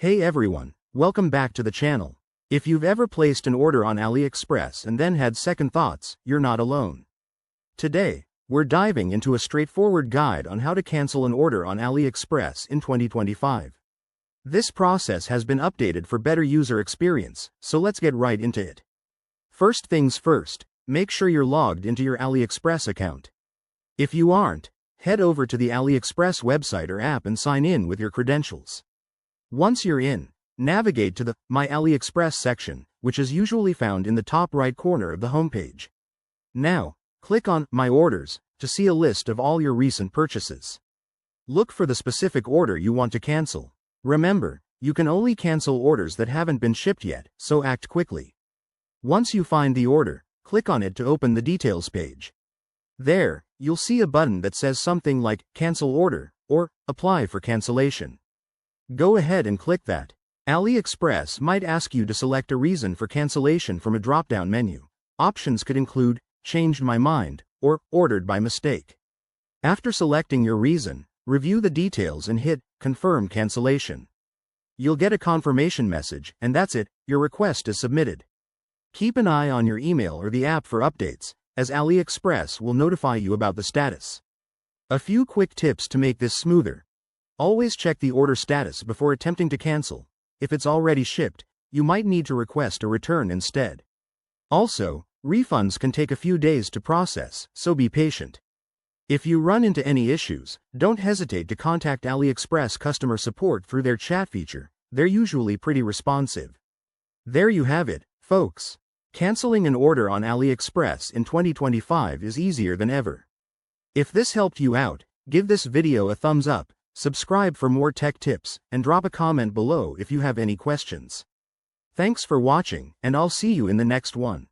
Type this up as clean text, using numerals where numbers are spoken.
Hey everyone, welcome back to the channel. If you've ever placed an order on AliExpress and then had second thoughts, you're not alone. Today, we're diving into a straightforward guide on how to cancel an order on AliExpress in 2025. This process has been updated for better user experience, so let's get right into it. First things first, make sure you're logged into your AliExpress account. If you aren't, head over to the AliExpress website or app and sign in with your credentials. Once you're in, navigate to the My AliExpress section, which is usually found in the top right corner of the homepage. Now, click on My Orders to see a list of all your recent purchases. Look for the specific order you want to cancel. Remember, you can only cancel orders that haven't been shipped yet, so act quickly. Once you find the order, click on it to open the details page. There, you'll see a button that says something like Cancel Order or Apply for Cancellation. Go ahead and click that. AliExpress might ask you to select a reason for cancellation from a drop-down menu. Options could include Changed my mind or Ordered by mistake. After selecting your reason, review the details and hit Confirm Cancellation. You'll get a confirmation message, and that's it, your request is submitted. Keep an eye on your email or the app for updates, as AliExpress will notify you about the status. A few quick tips to make this smoother. Always check the order status before attempting to cancel. If it's already shipped, you might need to request a return instead. Also, refunds can take a few days to process, so be patient. If you run into any issues, don't hesitate to contact AliExpress customer support through their chat feature. They're usually pretty responsive. There you have it, folks. Canceling an order on AliExpress in 2025 is easier than ever. If this helped you out, give this video a thumbs up, subscribe for more tech tips, and drop a comment below if you have any questions. Thanks for watching, and I'll see you in the next one.